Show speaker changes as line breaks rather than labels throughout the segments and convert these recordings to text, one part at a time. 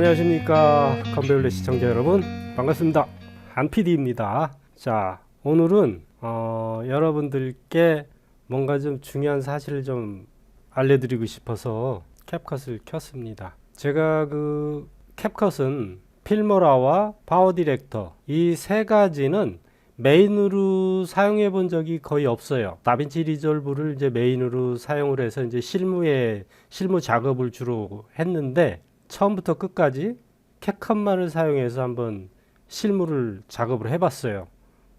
안녕하십니까 건배울레 시청자 여러분, 반갑습니다. 한PD입니다. 자, 오늘은 여러분들께 뭔가 좀 중요한 사실을 좀 알려드리고 싶어서 캡컷을 켰습니다. 제가 그 캡컷은 필모라와 파워 디렉터 이 세 가지는 메인으로 사용해 본 적이 거의 없어요. 다빈치 리졸브를 이제 메인으로 사용을 해서 이제 실무 작업을 주로 했는데, 처음부터 끝까지 캡컷만을 사용해서 한번 실무를 작업을 해봤어요.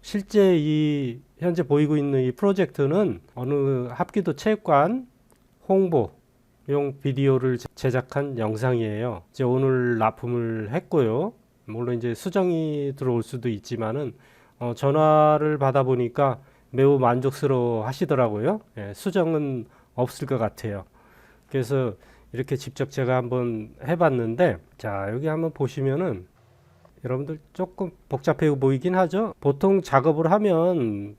실제 이 현재 보이고 있는 이 프로젝트는 어느 합기도 체육관 홍보용 비디오를 제작한 영상이에요. 이제 오늘 납품을 했고요. 물론 이제 수정이 들어올 수도 있지만은 전화를 받아보니까 매우 만족스러워 하시더라고요. 예, 수정은 없을 것 같아요. 그래서 이렇게 직접 제가 한번 해봤는데, 자, 여기 한번 보시면은 여러분들 조금 복잡해 보이긴 하죠. 보통 작업을 하면,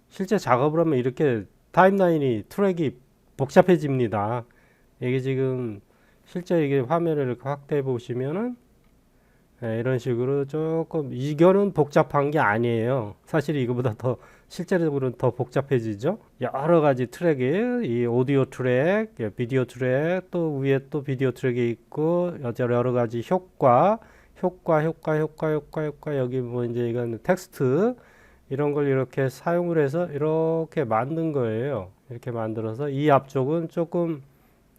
실제 작업을 하면 이렇게 타임라인이, 트랙이 복잡해집니다. 이게 지금 실제 이게 화면을 이렇게 확대해 보시면은 이런 식으로 조금, 이거는 복잡한 게 아니에요. 사실 이거보다 더 실제로는 더 복잡해지죠. 여러 가지 트랙이, 이 오디오 트랙, 비디오 트랙, 또 위에 또 비디오 트랙이 있고, 여러 가지 효과, 여기 뭐 이제 이건 텍스트, 이런 걸 이렇게 사용을 해서 이렇게 만든 거예요. 이렇게 만들어서 이 앞쪽은 조금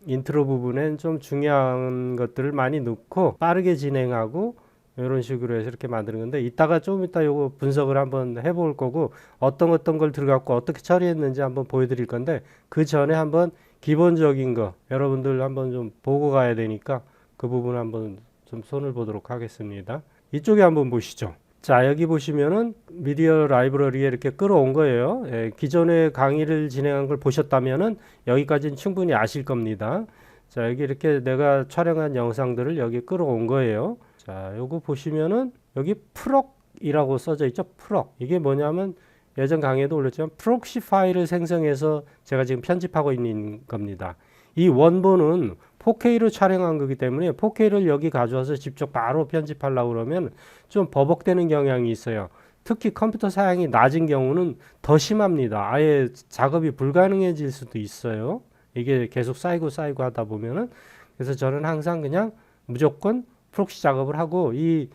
인트로 부분엔 좀 중요한 것들을 많이 넣고 빠르게 진행하고, 이런 식으로 해서 이렇게 만드는 건데, 이따가 좀 이따 요거 분석을 한번 해볼 거고, 어떤 걸 들어갖고 어떻게 처리했는지 한번 보여드릴 건데, 그 전에 한번 기본적인 거 여러분들 한번 좀 보고 가야 되니까 그 부분 한번 좀 손을 보도록 하겠습니다. 이쪽에 한번 보시죠. 자, 여기 보시면은 미디어 라이브러리에 이렇게 끌어온 거예요. 예, 기존의 강의를 진행한 걸 보셨다면은 여기까지는 충분히 아실 겁니다. 자, 여기 이렇게 내가 촬영한 영상들을 여기 끌어온 거예요. 자, 요거 보시면은 여기 프록이라고 써져 있죠. 프록. 이게 뭐냐면 예전 강의에도 올렸지만 프록시 파일을 생성해서 제가 지금 편집하고 있는 겁니다. 이 원본은 4K로 촬영한 거기 때문에 4K를 여기 가져와서 직접 바로 편집하려고 그러면 좀 버벅대는 경향이 있어요. 특히 컴퓨터 사양이 낮은 경우는 더 심합니다. 아예 작업이 불가능해질 수도 있어요. 이게 계속 쌓이고 하다 보면은. 그래서 저는 항상 그냥 무조건 프록시 작업을 하고, 이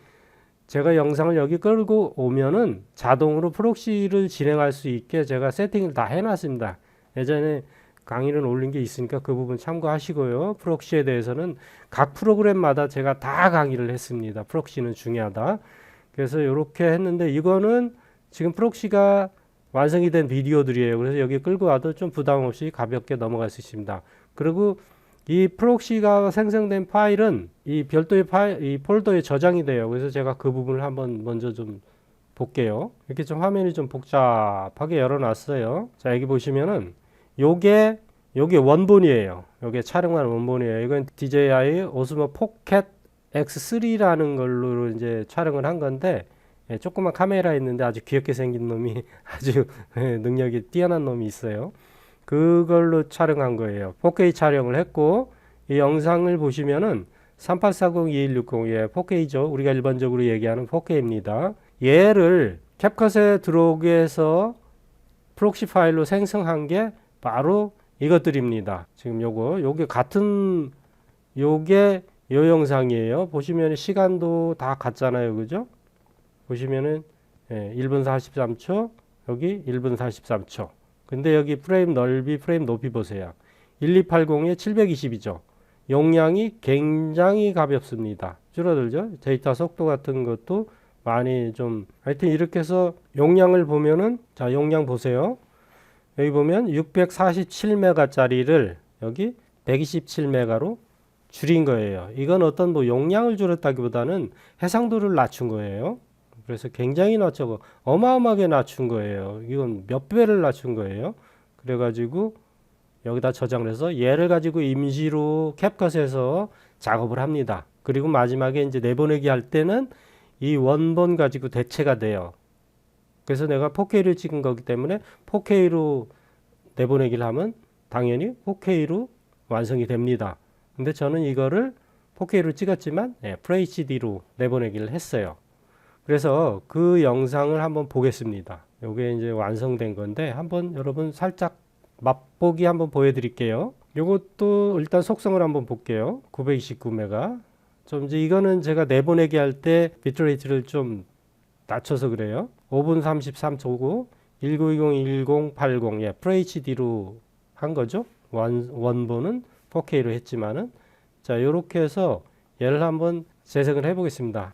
제가 영상을 여기 끌고 오면은 자동으로 프록시를 진행할 수 있게 제가 세팅을 다 해놨습니다. 예전에 강의를 올린 게 있으니까 그 부분 참고하시고요. 프록시에 대해서는 각 프로그램마다 제가 다 강의를 했습니다. 프록시는 중요하다. 그래서 이렇게 했는데, 이거는 지금 프록시가 완성이 된 비디오들이에요. 그래서 여기 끌고 와도 좀 부담 없이 가볍게 넘어갈 수 있습니다. 그리고 이 프록시가 생성된 파일은 이 별도의 이 폴더에 저장이 돼요. 그래서 제가 그 부분을 한번 먼저 좀 볼게요. 이렇게 좀 화면이 좀 복잡하게 열어놨어요. 자, 여기 보시면은 요게 원본이에요. 요게 촬영한 원본이에요. 이건 DJI 오스모 포켓 X3라는 걸로 이제 촬영을 한 건데, 조그만 카메라 있는데 아주 귀엽게 생긴 놈이 아주 능력이 뛰어난 놈이 있어요. 그걸로 촬영한 거예요. 4K 촬영을 했고, 이 영상을 보시면은 3840-2160의 4K죠. 우리가 일반적으로 얘기하는 4K입니다. 얘를 캡컷에 들어오게 해서 프록시 파일로 생성한 게 바로 이것들입니다. 지금 요게 같은, 요게 요 영상이에요. 보시면 시간도 다 같잖아요. 그죠? 보시면은 1분 43초, 여기 1분 43초. 근데 여기 프레임 넓이, 프레임 높이 보세요. 1280에 720이죠. 용량이 굉장히 가볍습니다. 줄어들죠? 데이터 속도 같은 것도 많이 좀, 하여튼 이렇게 해서 용량을 보면은, 자, 용량 보세요. 여기 보면 647메가짜리를 여기 127메가로 줄인 거예요. 이건 어떤 뭐 용량을 줄였다기보다는 해상도를 낮춘 거예요. 그래서 굉장히 낮추고 어마어마하게 낮춘 거예요. 이건 몇 배를 낮춘 거예요. 그래가지고 여기다 저장을 해서 얘를 가지고 임시로 캡컷에서 작업을 합니다. 그리고 마지막에 이제 내보내기 할 때는 이 원본 가지고 대체가 돼요. 그래서 내가 4K를 찍은 거기 때문에 4K로 내보내기를 하면 당연히 4K로 완성이 됩니다. 근데 저는 이거를 4K로 찍었지만 FHD로 내보내기를 했어요. 그래서 그 영상을 한번 보겠습니다. 요게 이제 완성된 건데 한번 여러분 살짝 맛보기 한번 보여드릴게요. 요것도 일단 속성을 한번 볼게요. 929메가. 좀 이제 이거는 제가 내보내기 할 때 비트레이트를 좀 낮춰서 그래요. 5분 33초고 1920-1080 FHD로 한 거죠. 원본은 4K로 했지만은 자 요렇게 해서 얘를 한번 재생을 해 보겠습니다.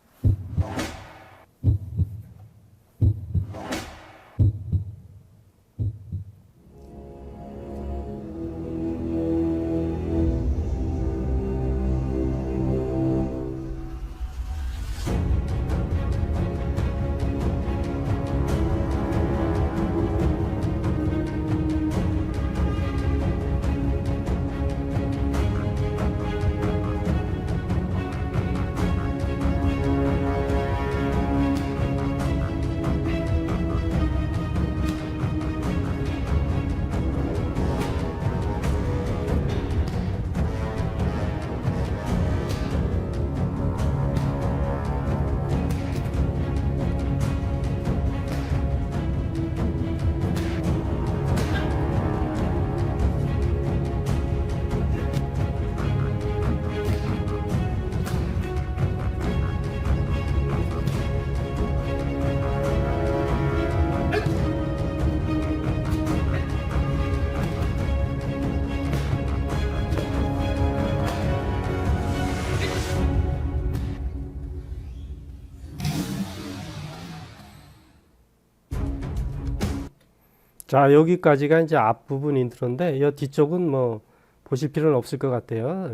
자, 여기까지가 이제 앞부분 인트로인데, 이 뒤쪽은 뭐 보실 필요는 없을 것 같아요.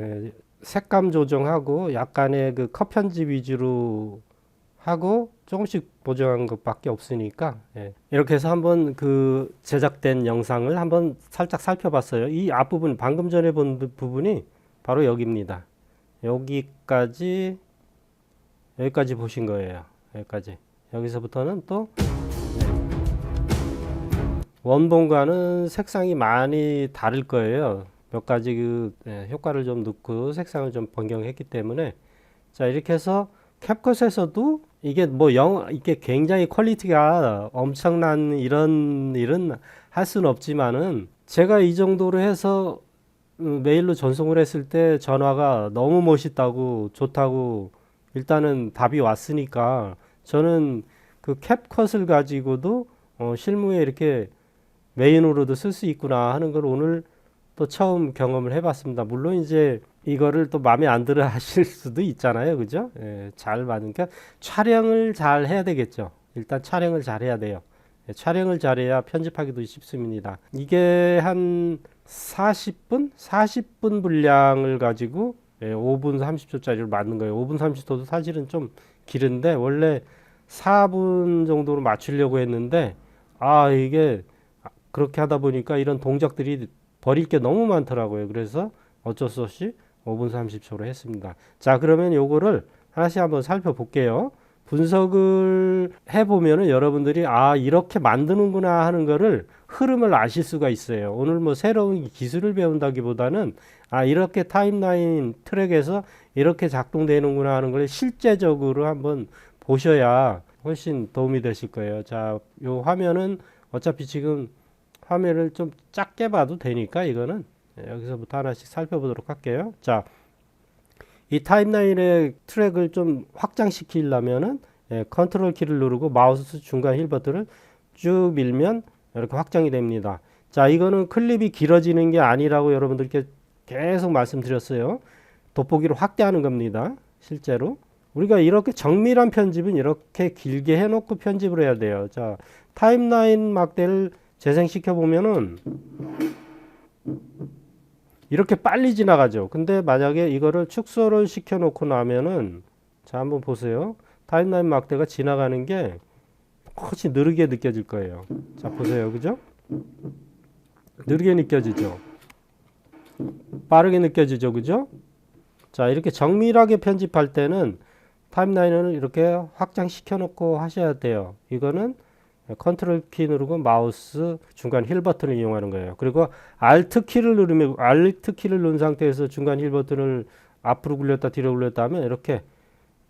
색감 조정하고 약간의 그 컷 편집 위주로 하고 조금씩 보정한 것밖에 없으니까 이렇게 해서 한번 그 제작된 영상을 한번 살짝 살펴봤어요. 이 앞부분 방금 전에 본 부분이 바로 여기입니다. 여기까지 보신 거예요. 여기까지. 여기서부터는 또 원본과는 색상이 많이 다를 거예요. 몇 가지 그 효과를 좀 넣고 색상을 좀 변경했기 때문에 자 이렇게 해서 캡컷에서도 이게 뭐 이게 굉장히 퀄리티가 엄청난 이런 일은 할 수는 없지만은 제가 이 정도로 해서 메일로 전송을 했을 때 전화가 너무 멋있다고 좋다고 일단은 답이 왔으니까 저는 그 캡컷을 가지고도 실무에 이렇게 메인으로도 쓸 수 있구나 하는 걸 오늘 또 처음 경험을 해봤습니다. 물론 이제 이거를 또 마음에 안 들어 하실 수도 있잖아요. 그죠? 잘 맞으니까 촬영을 잘 해야 되겠죠. 일단 촬영을 잘 해야 돼요. 촬영을 잘해야 편집하기도 쉽습니다. 이게 한 40분 분량을 가지고 5분 30초짜리를 만든 거예요. 5분 30초도 사실은 좀 길은데 원래 4분 정도로 맞추려고 했는데 이게 그렇게 하다 보니까 이런 동작들이 버릴 게 너무 많더라고요. 그래서 어쩔 수 없이 5분 30초로 했습니다. 자, 그러면 요거를 하나씩 한번 살펴볼게요. 분석을 해보면은 여러분들이 이렇게 만드는구나 하는 거를 흐름을 아실 수가 있어요. 오늘 뭐 새로운 기술을 배운다기보다는 이렇게 타임라인 트랙에서 이렇게 작동되는구나 하는 걸 실제적으로 한번 보셔야 훨씬 도움이 되실 거예요. 자, 요 화면은 어차피 지금 화면을 좀 작게 봐도 되니까 이거는 여기서부터 하나씩 살펴보도록 할게요. 자, 이 타임라인의 트랙을 좀 확장시키려면은 컨트롤 키를 누르고 마우스 중간 힐 버튼을 쭉 밀면 이렇게 확장이 됩니다. 자, 이거는 클립이 길어지는 게 아니라고 여러분들께 계속 말씀드렸어요. 돋보기를 확대하는 겁니다. 실제로 우리가 이렇게 정밀한 편집은 이렇게 길게 해놓고 편집을 해야 돼요. 자, 타임라인 막대를 재생시켜 보면은 이렇게 빨리 지나가죠. 근데 만약에 이거를 축소를 시켜 놓고 나면은 자 한번 보세요. 타임라인 막대가 지나가는 게 훨씬 느리게 느껴질 거예요. 자 보세요. 그죠? 느리게 느껴지죠. 빠르게 느껴지죠. 그죠? 자 이렇게 정밀하게 편집할 때는 타임라인을 이렇게 확장시켜 놓고 하셔야 돼요. 이거는 컨트롤 키 누르고 마우스 중간 힐 버튼을 이용하는 거예요. 그리고 Alt 키를 누른 상태에서 중간 힐 버튼을 앞으로 굴렸다 뒤로 굴렸다 하면 이렇게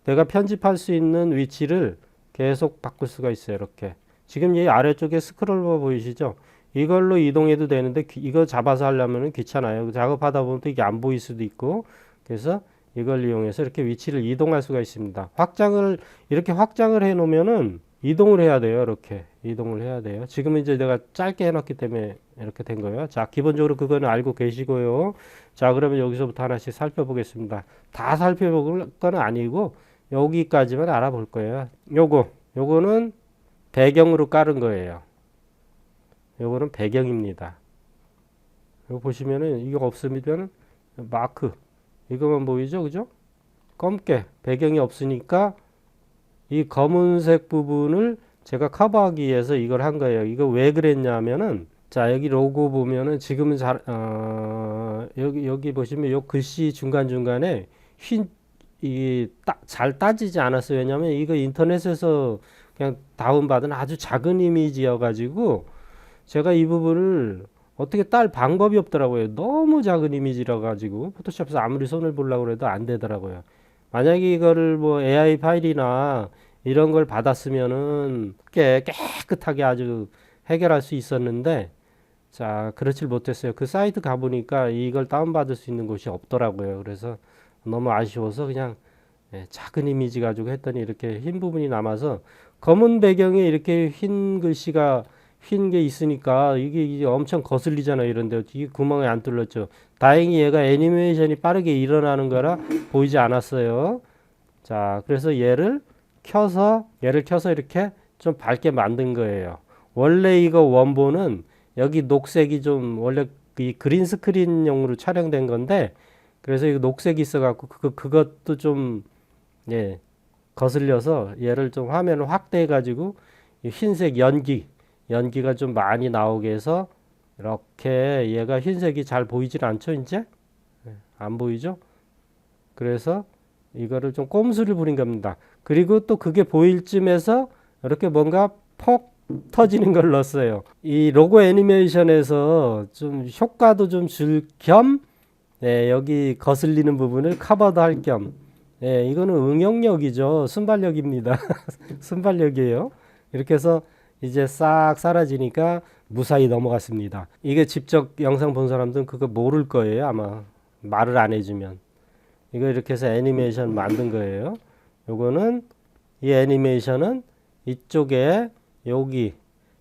내가 편집할 수 있는 위치를 계속 바꿀 수가 있어요. 이렇게. 지금 이 아래쪽에 스크롤바 보이시죠? 이걸로 이동해도 되는데 이거 잡아서 하려면 귀찮아요. 작업하다 보면 또 이게 안 보일 수도 있고 그래서 이걸 이용해서 이렇게 위치를 이동할 수가 있습니다. 이렇게 확장을 해 놓으면은 이동을 해야 돼요. 이렇게 이동을 해야 돼요. 지금은 이제 내가 짧게 해놨기 때문에 이렇게 된 거예요. 자, 기본적으로 그거는 알고 계시고요. 자, 그러면 여기서부터 하나씩 살펴보겠습니다. 다 살펴볼 건 아니고 여기까지만 알아볼 거예요. 요거는 배경으로 깔은 거예요. 요거는 배경입니다. 이거 보시면은 이거 없으면 마크 이거만 보이죠, 그죠? 검게 배경이 없으니까 이 검은색 부분을 제가 커버하기 위해서 이걸 한 거예요. 이거 왜 그랬냐면은 자 여기 로고 보면은 지금은 여기 보시면 요 글씨 중간중간에 잘 따지지 않았어요. 왜냐면 이거 인터넷에서 그냥 다운받은 아주 작은 이미지여 가지고 제가 이 부분을 어떻게 딸 방법이 없더라고요. 너무 작은 이미지라 가지고 포토샵에서 아무리 손을 보려고 해도 안 되더라고요. 만약에 이거를 뭐 AI 파일이나 이런 걸 받았으면은 깨끗하게 아주 해결할 수 있었는데 자 그렇질 못했어요. 그 사이트 가보니까 이걸 다운받을 수 있는 곳이 없더라고요. 그래서 너무 아쉬워서 그냥 작은 이미지 가지고 했더니 이렇게 흰 부분이 남아서 검은 배경에 이렇게 흰 글씨가 흰 게 있으니까 이게 엄청 거슬리잖아요. 이런데 이 구멍이 안 뚫렸죠. 다행히 얘가 애니메이션이 빠르게 일어나는 거라 보이지 않았어요. 자, 그래서 얘를 켜서 이렇게 좀 밝게 만든 거예요. 원래 이거 원본은 여기 녹색이 좀 원래 이 그린 스크린용으로 촬영된 건데 그래서 이거 녹색이 있어갖고 그것도 좀 거슬려서 얘를 좀 화면을 확대해가지고 흰색 연기가 좀 많이 나오게 해서 이렇게 얘가 흰색이 잘 보이질 않죠, 이제? 안 보이죠? 그래서 이거를 좀 꼼수를 부린 겁니다. 그리고 또 그게 보일 쯤에서 이렇게 뭔가 퍽 터지는 걸 넣었어요. 이 로고 애니메이션에서 좀 효과도 좀 줄 겸, 여기 거슬리는 부분을 커버도 할 겸, 이거는 응용력이죠. 순발력입니다. 순발력이에요. 이렇게 해서 이제 싹 사라지니까 무사히 넘어갔습니다. 이게 직접 영상 본 사람들은 그거 모를 거예요. 아마 말을 안 해주면. 이거 이렇게 해서 애니메이션 만든 거예요. 요거는 이 애니메이션은 이쪽에 여기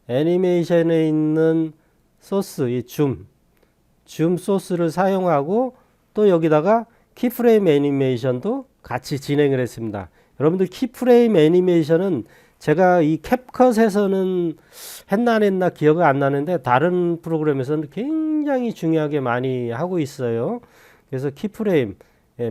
애니메이션에 있는 소스, 이 줌 소스를 사용하고 또 여기다가 키프레임 애니메이션도 같이 진행을 했습니다. 여러분들 키프레임 애니메이션은 제가 이 캡컷에서는 했나 안 했나 기억이 안 나는데 다른 프로그램에서는 굉장히 중요하게 많이 하고 있어요. 그래서 키프레임,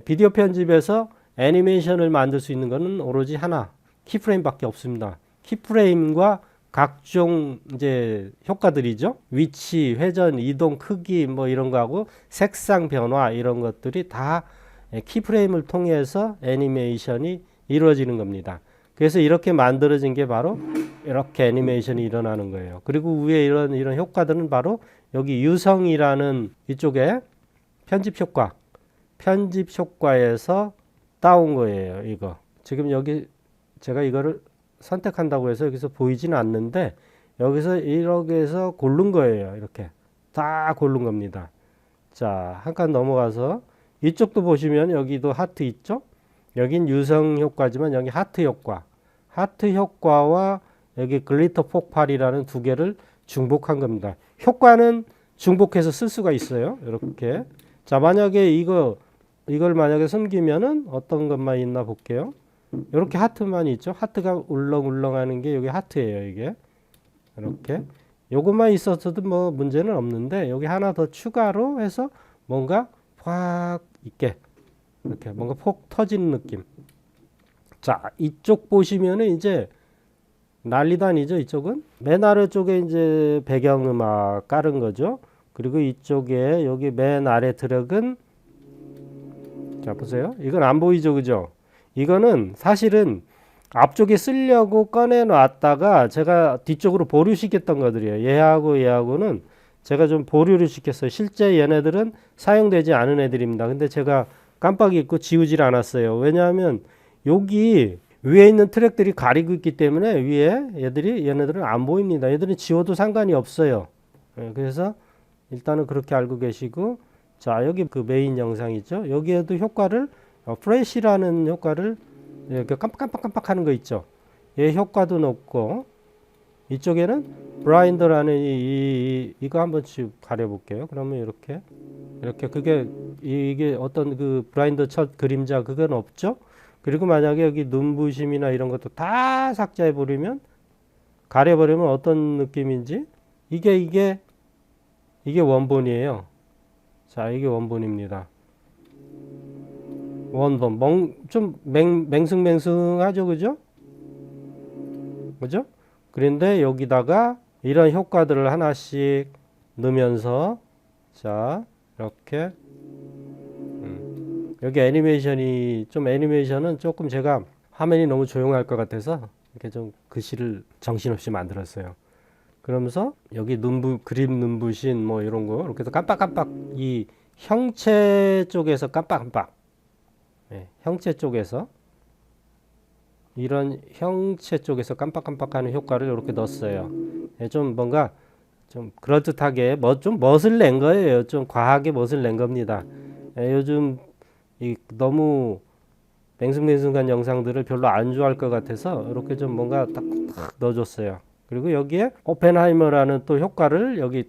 비디오 편집에서 애니메이션을 만들 수 있는 것은 오로지 하나, 키프레임밖에 없습니다. 키프레임과 각종 이제 효과들이죠. 위치, 회전, 이동, 크기 뭐 이런 거하고 색상 변화 이런 것들이 다 키프레임을 통해서 애니메이션이 이루어지는 겁니다. 그래서 이렇게 만들어진 게 바로 이렇게 애니메이션이 일어나는 거예요. 그리고 위에 이런 효과들은 바로 여기 유성이라는 이쪽에 편집 효과에서 따온 거예요. 이거 지금 여기 제가 이거를 선택한다고 해서 여기서 보이지는 않는데 여기서 이렇게 해서 고른 거예요. 이렇게 다 고른 겁니다. 자, 한 칸 넘어가서 이쪽도 보시면 여기도 하트 있죠? 여긴 유성 효과지만 여기 하트 효과와 여기 글리터 폭발이라는 두 개를 중복한 겁니다. 효과는 중복해서 쓸 수가 있어요. 이렇게. 자, 만약에 이걸 만약에 숨기면은 어떤 것만 있나 볼게요. 이렇게 하트만 있죠. 하트가 울렁울렁하는 게 여기 하트예요. 이게 이렇게 요것만 있었어도 뭐 문제는 없는데 여기 하나 더 추가로 해서 뭔가 확 있게 이렇게 뭔가 폭 터지는 느낌. 자, 이쪽 보시면은 이제 난리도 아니죠. 이쪽은 맨 아래쪽에 이제 배경음악 깔은 거죠. 그리고 이쪽에 여기 맨 아래 트랙은 자 보세요. 이건 안 보이죠, 그죠? 이거는 사실은 앞쪽에 쓰려고 꺼내 놨다가 제가 뒤쪽으로 보류시켰던 것들이에요. 얘하고는 제가 좀 보류를 시켰어요. 실제 얘네들은 사용되지 않은 애들입니다. 근데 제가 깜빡이 잊고 지우질 않았어요. 왜냐하면 여기 위에 있는 트랙들이 가리고 있기 때문에 위에 얘네들은 안 보입니다. 얘들은 지워도 상관이 없어요. 그래서 일단은 그렇게 알고 계시고, 자 여기 그 메인 영상 있죠. 여기에도 효과를 프레시라는 효과를 이렇게 깜빡깜빡깜빡 하는 거 있죠. 얘 효과도 넣고, 이쪽에는 브라인더라는 이거 한번 가려볼게요. 그러면 이렇게 그게 이게 어떤 그 브라인더 첫 그림자 그건 없죠. 그리고 만약에 여기 눈부심이나 이런 것도 다 삭제해 버리면, 가려버리면 어떤 느낌인지, 이게 원본이에요. 자, 이게 원본입니다. 원본 좀 맹숭맹숭하죠, 그죠? 그죠? 그런데 여기다가 이런 효과들을 하나씩 넣으면서, 자 이렇게 여기 애니메이션은 조금 제가 화면이 너무 조용할 것 같아서 이렇게 좀 글씨를 정신없이 만들었어요. 그러면서 여기 그림 눈부신 뭐 이런 거 이렇게 해서 깜빡깜빡, 이 형체 쪽에서 깜빡깜빡, 형체 쪽에서, 이런 형체 쪽에서 깜빡깜빡하는 효과를 이렇게 넣었어요. 좀 뭔가 좀 그럴듯하게 좀 멋을 낸 거예요. 좀 과하게 멋을 낸 겁니다. 요즘 너무 맹숭맹숭한 영상들을 별로 안 좋아할 것 같아서 이렇게 좀 뭔가 딱 넣어줬어요. 그리고 여기에 오펜하이머라는 또 효과를 여기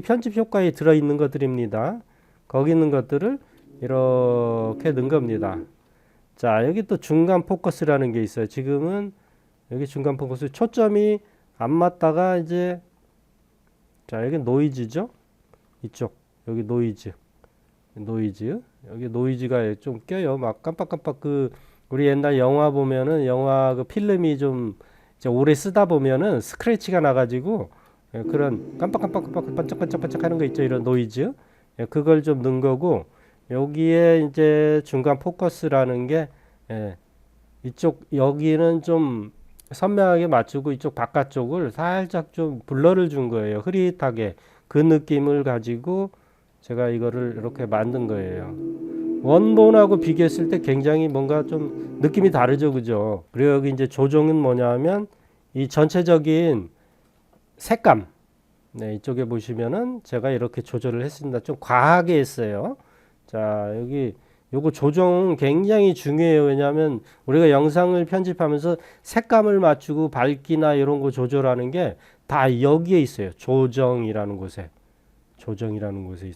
편집 효과에 들어있는 것들입니다. 거기 있는 것들을 이렇게 넣은 겁니다. 자, 여기 또 중간 포커스라는 게 있어요. 지금은 여기 중간 포커스 초점이 안 맞다가 이제, 자 여기 노이즈죠. 이쪽 여기 노이즈 여기 노이즈가 좀 껴요. 막 깜빡깜빡, 우리 옛날 영화 보면은 영화 그 필름이 좀 이제 오래 쓰다 보면은 스크래치가 나가지고 그런 깜빡깜빡깜빡 반짝반짝반짝 하는 거 있죠. 이런 노이즈, 그걸 좀 넣은 거고, 여기에 이제 중간 포커스라는 게, 이쪽 여기는 좀 선명하게 맞추고 이쪽 바깥쪽을 살짝 좀 블러를 준 거예요. 흐릿하게 그 느낌을 가지고 제가 이거를 이렇게 만든 거예요. 원본하고 비교했을 때 굉장히 뭔가 좀 느낌이 다르죠, 그죠? 그리고 여기 이제 조정은 뭐냐면 이 전체적인 색감, 이쪽에 보시면은 제가 이렇게 조절을 했습니다. 좀 과하게 했어요. 자, 여기 요거 조정 굉장히 중요해요. 왜냐하면 우리가 영상을 편집하면서 색감을 맞추고 밝기나 이런 거 조절하는 게 다 여기에 있어요. 조정이라는 곳에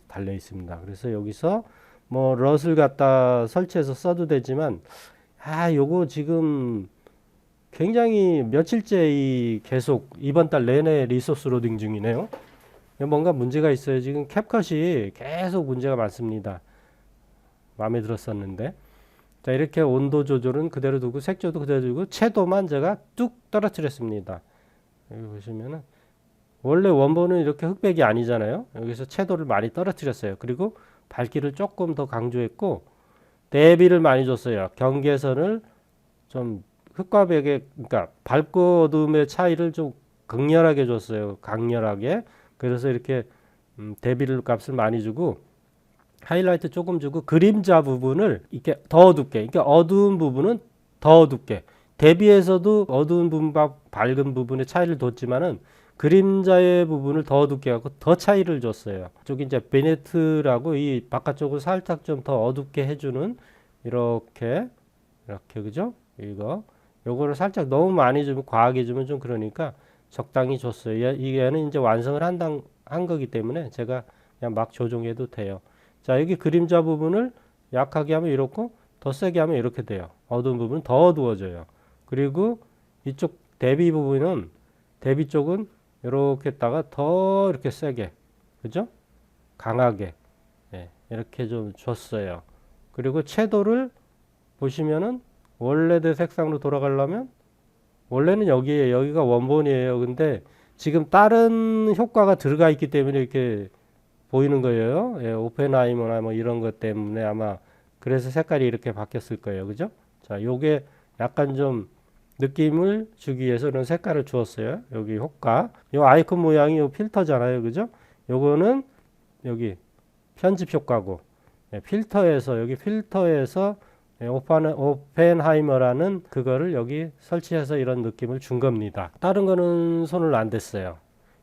달려 있습니다. 그래서 여기서 뭐 럿을 갖다 설치해서 써도 되지만, 요거 지금 굉장히 며칠째 계속 이번 달 내내 리소스 로딩 중이네요. 뭔가 문제가 있어요. 지금 캡컷이 계속 문제가 많습니다. 마음에 들었었는데, 자 이렇게 온도 조절은 그대로 두고 색조도 그대로 두고 채도만 제가 뚝 떨어뜨렸습니다. 여기 보시면은 원래 원본은 이렇게 흑백이 아니잖아요. 여기서 채도를 많이 떨어뜨렸어요. 그리고 밝기를 조금 더 강조했고 대비를 많이 줬어요. 경계선을 좀 흑과 백의, 그러니까 밝고 어두움의 차이를 좀 극렬하게 줬어요. 강렬하게. 그래서 이렇게 대비를 값을 많이 주고 하이라이트 조금 주고 그림자 부분을 이렇게 더 어둡게, 그러니까 어두운 부분은 더 어둡게, 대비에서도 어두운 부분과 밝은 부분의 차이를 뒀지만은 그림자의 부분을 더 어둡게 하고 더 차이를 줬어요. 저기 이제 베네트라고 이 바깥쪽을 살짝 좀 더 어둡게 해주는, 이렇게 그죠? 요거를 살짝 너무 많이 주면, 과하게 주면 좀 그러니까 적당히 줬어요. 얘는 이제 완성을 한 거기 때문에 제가 그냥 막 조정해도 돼요. 자, 여기 그림자 부분을 약하게 하면 이렇고 더 세게 하면 이렇게 돼요. 어두운 부분은 더 어두워져요. 그리고 이쪽 대비 쪽은 이렇게 했다가 더 이렇게 세게, 그죠? 강하게, 이렇게 좀 줬어요. 그리고 채도를 보시면은 원래대 색상으로 돌아가려면, 원래는 여기가 원본이에요. 근데 지금 다른 효과가 들어가 있기 때문에 이렇게 보이는 거예요. 오펜하이머나 뭐 이런 것 때문에 아마 그래서 색깔이 이렇게 바뀌었을 거예요. 그죠? 자, 요게 약간 좀 느낌을 주기 위해서 이런 색깔을 주었어요. 여기 효과. 요 아이콘 모양이 요 필터잖아요. 그죠? 요거는 여기 편집 효과고, 필터에서 여기 필터에서 오펜하이머라는 그거를 여기 설치해서 이런 느낌을 준 겁니다. 다른 거는 손을 안 댔어요.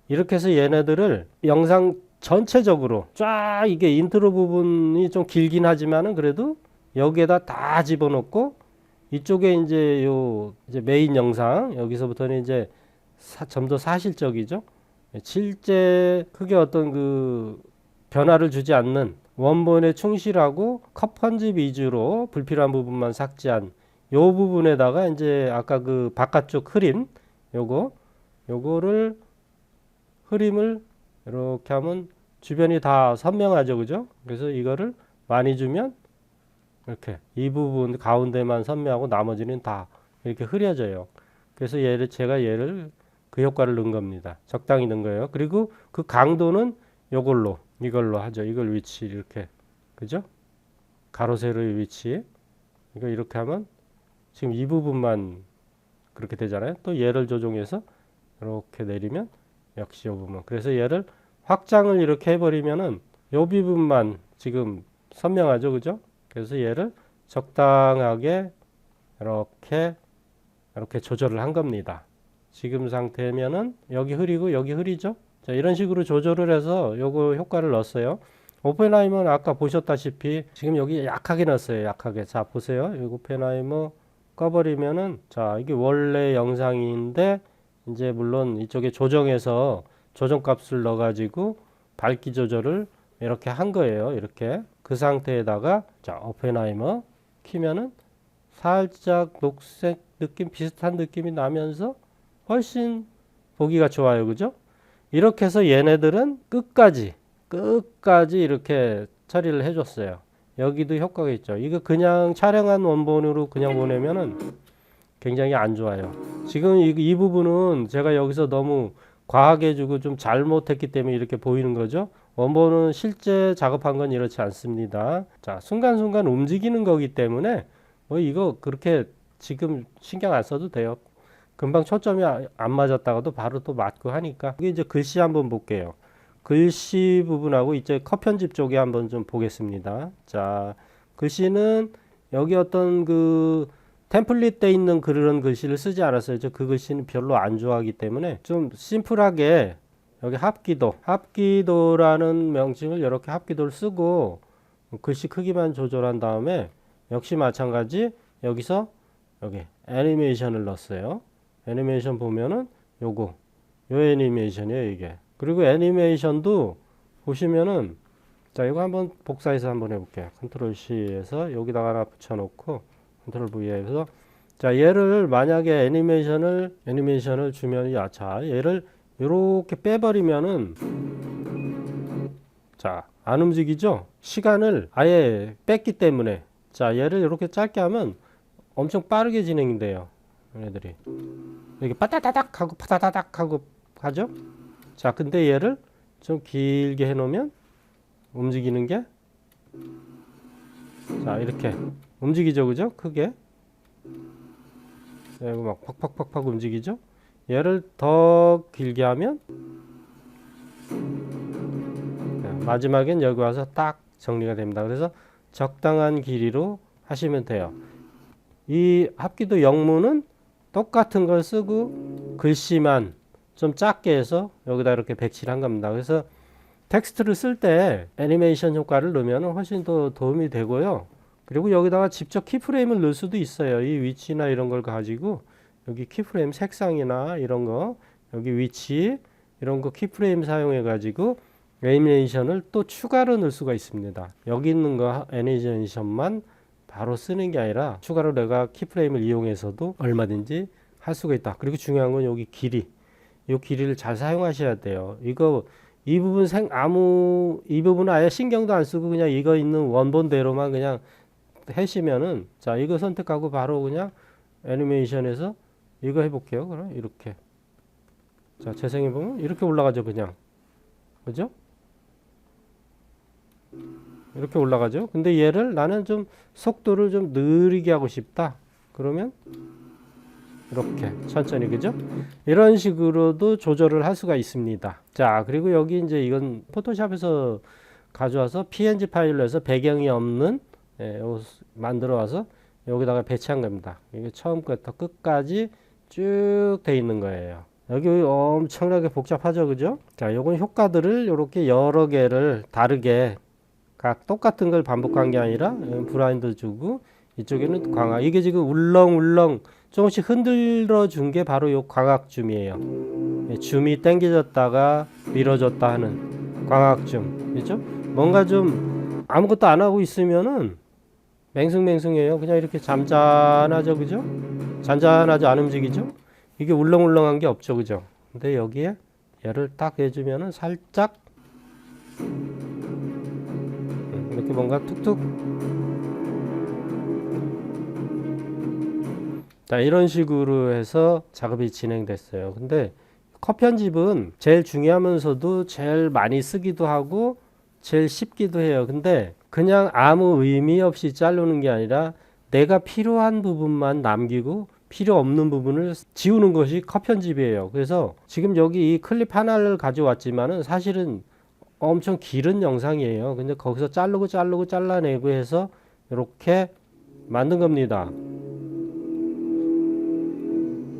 이렇게 해서 얘네들을 영상 전체적으로 쫙 이게 인트로 부분이 좀 길긴 하지만은 그래도 여기에다 다 집어넣고 이쪽에 이제 이제 메인 영상 여기서부터는 이제 좀 더 사실적이죠. 실제 크게 어떤 그 변화를 주지 않는 원본에 충실하고 컷 편집 위주로 불필요한 부분만 삭제한 요 부분에다가 이제 아까 그 바깥쪽 흐림 요거를 흐림을 이렇게 하면 주변이 다 선명하죠, 그죠? 그래서 이거를 많이 주면 이렇게 이 부분 가운데만 선명하고 나머지는 다 이렇게 흐려져요. 그래서 제가 얘를 그 효과를 넣은 겁니다. 적당히 넣은 거예요. 그리고 그 강도는 이걸로 하죠. 이걸 위치 이렇게, 그죠? 가로 세로의 위치 이거 이렇게 하면 지금 이 부분만 그렇게 되잖아요. 또 얘를 조정해서 이렇게 내리면 역시 이 부분. 그래서 얘를 확장을 이렇게 해버리면은 이 부분만 지금 선명하죠, 그죠? 그래서 얘를 적당하게 이렇게 조절을 한 겁니다. 지금 상태면은 여기 흐리고 여기 흐리죠? 자, 이런 식으로 조절을 해서 요거 효과를 넣었어요. 오펜하이머는 아까 보셨다시피 지금 여기 약하게 넣었어요. 약하게. 자, 보세요. 이 오펜하이머 꺼버리면은 자, 이게 원래 영상인데 이제 물론 이쪽에 조정해서 조정값을 넣어가지고 밝기 조절을 이렇게 한 거예요. 이렇게 그 상태에다가 자, 오펜하이머 키면은 살짝 녹색 느낌 비슷한 느낌이 나면서 훨씬 보기가 좋아요. 그죠? 이렇게 해서 얘네들은 끝까지 이렇게 처리를 해줬어요. 여기도 효과가 있죠. 이거 그냥 촬영한 원본으로 그냥 보내면은 굉장히 안 좋아요. 지금 이 부분은 제가 여기서 너무 과하게 주고 좀 잘못했기 때문에 이렇게 보이는 거죠. 원본은 실제 작업한 건 이렇지 않습니다. 자, 순간순간 움직이는 거기 때문에 뭐 이거 그렇게 지금 신경 안 써도 돼요. 금방 초점이 안 맞았다가도 바로 또 맞고 하니까. 이게 이제 글씨 한번 볼게요. 글씨 부분하고 이제 컷 편집 쪽에 한번 좀 보겠습니다. 자, 글씨는 여기 어떤 그 템플릿 돼 있는 그런 글씨를 쓰지 않았어요. 그 글씨는 별로 안 좋아하기 때문에 좀 심플하게 여기 합기도라는 명칭을 이렇게 합기도를 쓰고 글씨 크기만 조절한 다음에 역시 마찬가지 여기서 여기 애니메이션을 넣었어요. 애니메이션 보면은 요 애니메이션이에요, 이게. 그리고 애니메이션도 보시면은 자, 이거 한번 복사해서 한번 해볼게요. 컨트롤 C에서 여기다가 하나 붙여놓고 컨트롤 V에서 자, 얘를 만약에 애니메이션을 주면 자, 얘를 이렇게 빼버리면은 자, 안 움직이죠? 시간을 아예 뺐기 때문에 자, 얘를 이렇게 짧게 하면 엄청 빠르게 진행돼요. 얘네들이 이렇게 빠다다닥 하고 파다다닥 하고 하죠. 자, 근데 얘를 좀 길게 해놓으면 움직이는 게 자, 이렇게 움직이죠, 그죠? 크게 이거 막 팍팍팍팍 움직이죠. 얘를 더 길게 하면 마지막엔 여기 와서 딱 정리가 됩니다. 그래서 적당한 길이로 하시면 돼요. 이 합기도 영문은 똑같은 걸 쓰고 글씨만 좀 작게 해서 여기다 이렇게 배치를 한 겁니다. 그래서 텍스트를 쓸 때 애니메이션 효과를 넣으면 훨씬 더 도움이 되고요. 그리고 여기다가 직접 키프레임을 넣을 수도 있어요. 이 위치나 이런 걸 가지고 여기 키프레임 색상이나 이런 거 여기 위치 이런 거 키프레임 사용해 가지고 애니메이션을 또 추가로 넣을 수가 있습니다. 여기 있는 거 애니메이션만 바로 쓰는 게 아니라 추가로 내가 키프레임을 이용해서도 얼마든지 할 수가 있다. 그리고 중요한 건 여기 길이. 이 길이를 잘 사용하셔야 돼요. 이 부분은 아예 신경도 안 쓰고 그냥 이거 있는 원본대로만 그냥 하시면은 자, 이거 선택하고 바로 그냥 애니메이션에서 이거 해볼게요. 그럼 이렇게. 자, 재생해 보면 이렇게 올라가죠, 그냥. 그죠? 이렇게 올라가죠. 근데 얘를 나는 좀 속도를 좀 느리게 하고 싶다. 그러면 이렇게 천천히, 그죠? 이런 식으로도 조절을 할 수가 있습니다. 자, 그리고 여기 이제 이건 포토샵에서 가져와서 PNG 파일로 해서 배경이 없는 만들어 와서 여기다가 배치한 겁니다. 이게 처음부터 끝까지 쭉 돼 있는 거예요. 여기 엄청나게 복잡하죠, 그죠? 자, 요건 효과들을 이렇게 여러 개를 다르게 각 똑같은 걸 반복한 게 아니라 브라인드 주고 이쪽에는 광학. 이게 지금 울렁울렁 조금씩 흔들어 준 게 바로 요 광학 줌이에요. 줌이 당겨졌다가 밀어졌다 하는 광학 줌. 그죠? 뭔가 좀 아무것도 안 하고 있으면은 맹숭맹숭해요. 그냥 이렇게 잠잠하죠, 그죠? 잔잔하죠, 안 움직이죠? 이게 울렁울렁한 게 없죠, 그죠? 근데 여기에 얘를 딱 해주면은 살짝 이렇게 뭔가 툭툭. 자, 이런 식으로 해서 작업이 진행됐어요. 근데 컷 편집은 제일 중요하면서도 제일 많이 쓰기도 하고 제일 쉽기도 해요. 근데 그냥 아무 의미 없이 자르는 게 아니라 내가 필요한 부분만 남기고 필요 없는 부분을 지우는 것이 컷 편집이에요. 그래서 지금 여기 이 클립 하나를 가져왔지만은 사실은 엄청 길은 영상이에요. 근데 거기서 자르고 잘라내고 해서 이렇게 만든 겁니다.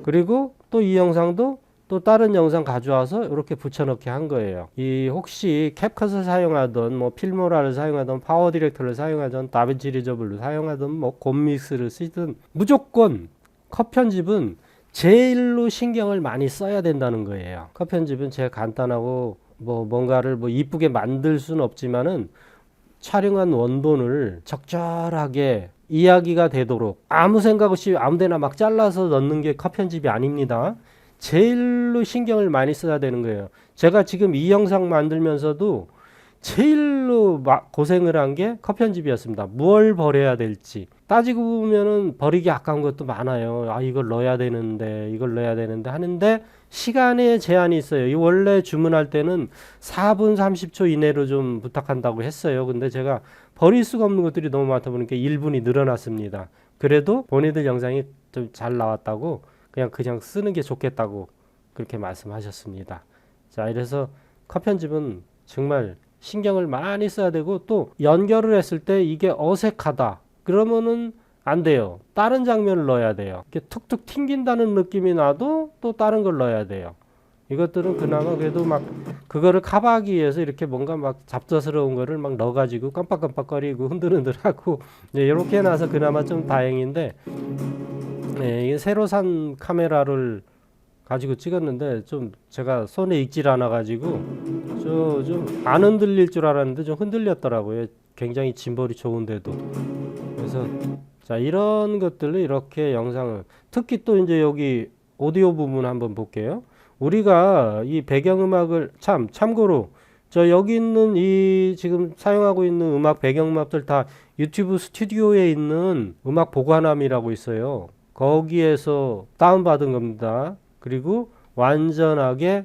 그리고 또 이 영상도 또 다른 영상 가져와서 이렇게 붙여넣기 한 거예요. 이 혹시 캡컷을 사용하던 뭐 필모라를 사용하던 파워 디렉터를 사용하던 다빈치 리저블을 사용하던 뭐 곰믹스를 쓰든 무조건 컷 편집은 제일로 신경을 많이 써야 된다는 거예요. 컷 편집은 제일 간단하고 뭐 뭔가를 뭐 이쁘게 만들 수는 없지만은 촬영한 원본을 적절하게 이야기가 되도록 아무 생각 없이 아무데나 막 잘라서 넣는 게 컷 편집이 아닙니다. 제일로 신경을 많이 써야 되는 거예요. 제가 지금 이 영상 만들면서도 제일로 고생을 한 게 컷 편집이었습니다. 뭘 버려야 될지 따지고 보면은 버리기 아까운 것도 많아요. 아, 이걸 넣어야 되는데 하는데 시간에 제한이 있어요. 이 원래 주문할 때는 4분 30초 이내로 좀 부탁한다고 했어요. 근데 제가 버릴 수가 없는 것들이 너무 많다 보니까 1분이 늘어났습니다. 그래도 본인들 영상이 좀 잘 나왔다고 그냥 쓰는 게 좋겠다고 그렇게 말씀하셨습니다. 자, 이래서 컷 편집은 정말 신경을 많이 써야 되고 또 연결을 했을 때 이게 어색하다 그러면은 안 돼요. 다른 장면을 넣어야 돼요. 이렇게 툭툭 튕긴다는 느낌이 나도 또 다른 걸 넣어야 돼요. 이것들은 그나마 그래도 막 그거를 커버하기 위해서 이렇게 뭔가 막 잡다스러운 거를 막 넣어가지고 깜빡깜빡거리고 흔들흔들하고 이렇게 해놔서 그나마 좀 다행인데, 이게 새로 산 카메라를 가지고 찍었는데 좀 제가 손에 익질 않아 가지고 좀 안 흔들릴 줄 알았는데 좀 흔들렸더라고요. 굉장히 짐벌이 좋은데도. 그래서 자, 이런 것들을 이렇게 영상을 특히 또 이제 여기 오디오 부분 한번 볼게요. 우리가 이 배경음악을 참고로 저 여기 있는 이 지금 사용하고 있는 음악 배경음악들 다 유튜브 스튜디오에 있는 음악 보관함이라고 있어요. 거기에서 다운받은 겁니다. 그리고 완전하게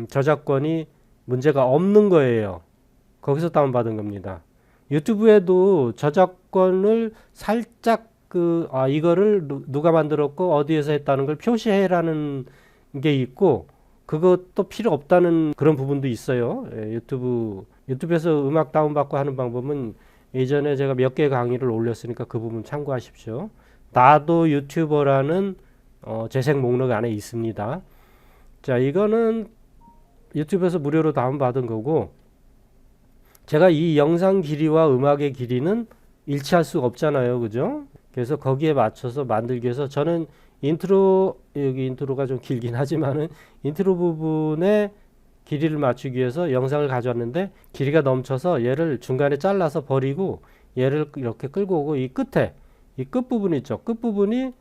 저작권이 문제가 없는 거예요. 거기서 다운받은 겁니다. 유튜브에도 저작권을 살짝 이거를 누가 만들었고 어디에서 했다는 걸 표시해라는 게 있고 그것도 필요 없다는 그런 부분도 있어요. 유튜브에서 음악 다운받고 하는 방법은 예전에 제가 몇 개 강의를 올렸으니까 그 부분 참고하십시오. 나도 유튜버라는 재생 목록 안에 있습니다. 자, 이거는 유튜브에서 무료로 다운받은 거고 제가 이 영상 길이와 음악의 길이는 일치할 수가 없잖아요. 그죠? 그래서 거기에 맞춰서 만들기 위해서 저는 여기 인트로가 좀 길긴 하지만은 인트로 부분에 길이를 맞추기 위해서 영상을 가져왔는데 길이가 넘쳐서 얘를 중간에 잘라서 버리고 얘를 이렇게 끌고 오고 이 끝부분 있죠. 끝부분이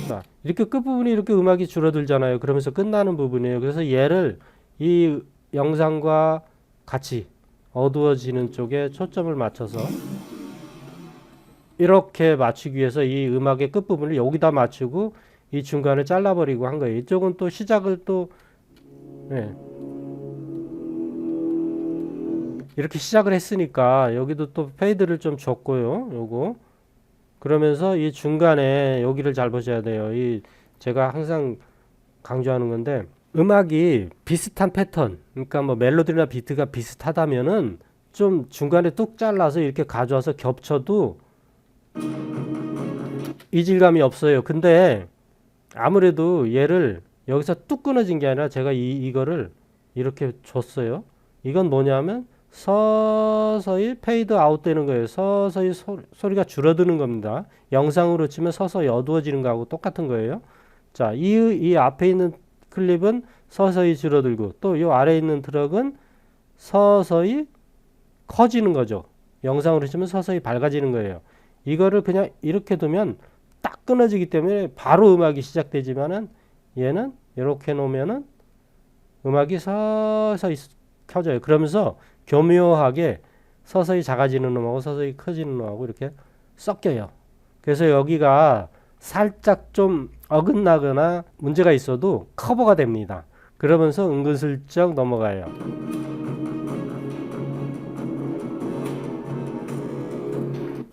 자, 이렇게 끝부분이 이렇게 음악이 줄어들잖아요. 그러면서 끝나는 부분이에요. 그래서 얘를 이 영상과 같이 어두워지는 쪽에 초점을 맞춰서 이렇게 맞추기 위해서 이 음악의 끝부분을 여기다 맞추고 이 중간을 잘라버리고 한 거예요. 이쪽은 또 시작을 또 이렇게 시작을 했으니까 여기도 또 페이드를 좀 줬고요. 요거 그러면서 이 중간에 여기를 잘 보셔야 돼요. 이 제가 항상 강조하는 건데 음악이 비슷한 패턴, 그러니까 뭐 멜로디나 비트가 비슷하다면은 좀 중간에 뚝 잘라서 이렇게 가져와서 겹쳐도 이질감이 없어요. 근데 아무래도 얘를 여기서 뚝 끊어진 게 아니라 제가 이거를 이렇게 줬어요. 이건 뭐냐면 서서히 페이드 아웃 되는 거예요. 서서히 소리가 줄어드는 겁니다. 영상으로 치면 서서히 어두워지는 거하고 똑같은 거예요. 자, 이 앞에 있는 클립은 서서히 줄어들고 또 이 아래에 있는 트럭은 서서히 커지는 거죠. 영상으로 치면 서서히 밝아지는 거예요. 이거를 그냥 이렇게 두면 딱 끊어지기 때문에 바로 음악이 시작되지만은 얘는 이렇게 놓으면은 음악이 서서히 켜져요. 그러면서 교묘하게 서서히 작아지는 음하고 서서히 커지는 음하고 이렇게 섞여요. 그래서 여기가 살짝 좀 어긋나거나 문제가 있어도 커버가 됩니다. 그러면서 은근슬쩍 넘어가요.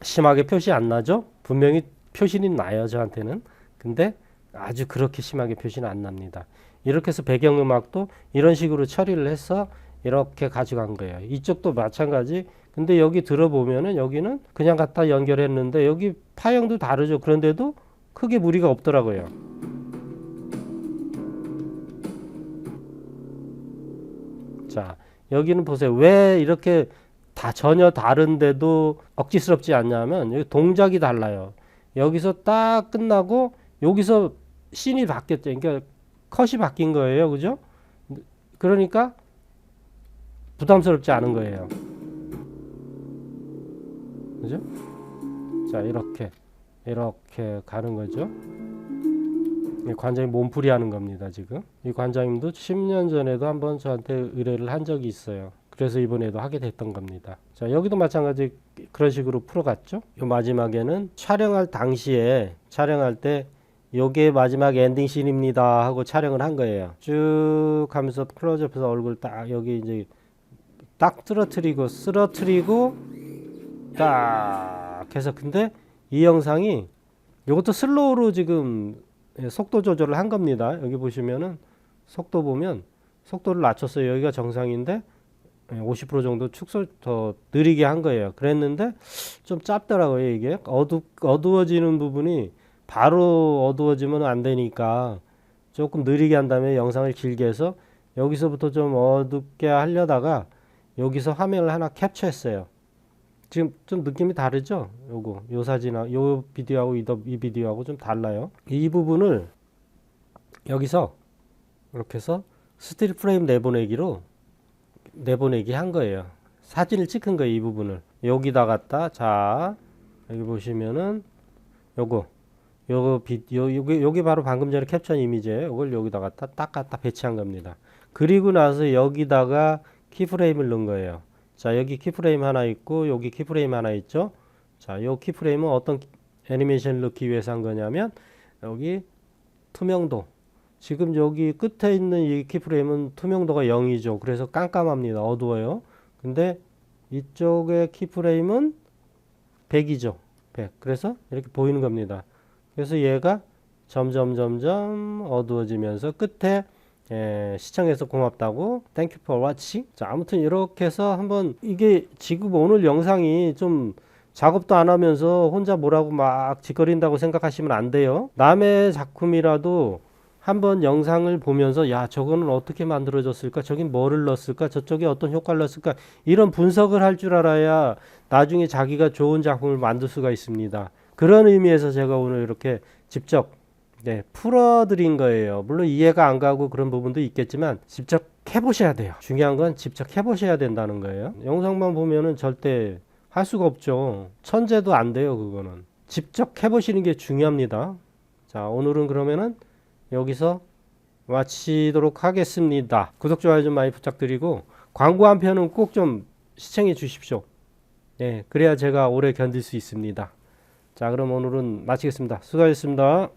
심하게 표시 안 나죠? 분명히 표시는 나요, 저한테는. 근데 아주 그렇게 심하게 표시는 안 납니다. 이렇게 해서 배경음악도 이런 식으로 처리를 해서 이렇게 가져간 거예요. 이쪽도 마찬가지. 근데 여기 들어보면은 여기는 그냥 갖다 연결했는데 여기 파형도 다르죠. 그런데도 크게 무리가 없더라고요. 자, 여기는 보세요. 왜 이렇게 다 전혀 다른데도 억지스럽지 않냐면 여기 동작이 달라요. 여기서 딱 끝나고 여기서 씬이 바뀌었죠. 그러니까 컷이 바뀐 거예요. 그죠? 그러니까 부담스럽지 않은 거예요. 그죠? 자, 이렇게 가는 거죠. 관장님 몸풀이 하는 겁니다, 지금. 이 관장님도 10년 전에도 한번 저한테 의뢰를 한 적이 있어요. 그래서 이번에도 하게 됐던 겁니다. 자, 여기도 마찬가지 그런 식으로 풀어갔죠. 요 마지막에는 촬영할 당시에 촬영할 때 요게 마지막 엔딩 씬입니다 하고 촬영을 한 거예요. 쭉 하면서 클로즈업해서 얼굴 딱 여기 이제 딱 쓰러트리고 딱 해서 근데 이 영상이 요것도 슬로우로 지금 속도 조절을 한 겁니다. 여기 보시면은 속도 보면 속도를 낮췄어요. 여기가 정상인데 50% 정도 축소 더 느리게 한 거예요. 그랬는데 좀 짧더라고요. 이게 어두워지는 부분이 바로 어두워지면 안 되니까 조금 느리게 한 다음에 영상을 길게 해서 여기서부터 좀 어둡게 하려다가 여기서 화면을 하나 캡처했어요. 지금 좀 느낌이 다르죠? 요 사진하고 요 비디오하고 이 비디오하고 좀 달라요. 이 부분을 여기서 이렇게 해서 스틸 프레임 내보내기 한 거예요. 사진을 찍은 거예요. 이 부분을 여기다 갖다 자 여기 보시면은 요게 바로 방금 전에 캡처한 이미지예요. 이걸 여기다 갖다 딱 갖다 배치한 겁니다. 그리고 나서 여기다가 키프레임을 넣은 거예요. 자, 여기 키프레임 하나 있고 여기 키프레임 하나 있죠. 자, 요 키프레임은 어떤 애니메이션을 넣기 위해서 한 거냐면 여기 투명도. 지금 여기 끝에 있는 이 키프레임은 투명도가 0이죠. 그래서 깜깜합니다. 어두워요. 근데 이쪽의 키프레임은 100이죠. 100. 그래서 이렇게 보이는 겁니다. 그래서 얘가 점점 어두워지면서 끝에 시청해서 고맙다고 Thank you for watching. 자, 아무튼 이렇게 해서 한번 이게 지금 오늘 영상이 좀 작업도 안 하면서 혼자 뭐라고 막 짓거린다고 생각하시면 안 돼요. 남의 작품이라도 한번 영상을 보면서 야, 저거는 어떻게 만들어졌을까? 저긴 뭐를 넣었을까? 저쪽에 어떤 효과를 넣었을까? 이런 분석을 할 줄 알아야 나중에 자기가 좋은 작품을 만들 수가 있습니다. 그런 의미에서 제가 오늘 이렇게 직접 풀어드린 거예요. 물론 이해가 안 가고 그런 부분도 있겠지만 직접 해보셔야 돼요. 중요한 건 직접 해보셔야 된다는 거예요. 영상만 보면은 절대 할 수가 없죠. 천재도 안 돼요. 그거는 직접 해보시는 게 중요합니다. 자, 오늘은 그러면은 여기서 마치도록 하겠습니다. 구독, 좋아요 좀 많이 부탁드리고 광고 한 편은 꼭 좀 시청해 주십시오. 그래야 제가 오래 견딜 수 있습니다. 자, 그럼 오늘은 마치겠습니다. 수고하셨습니다.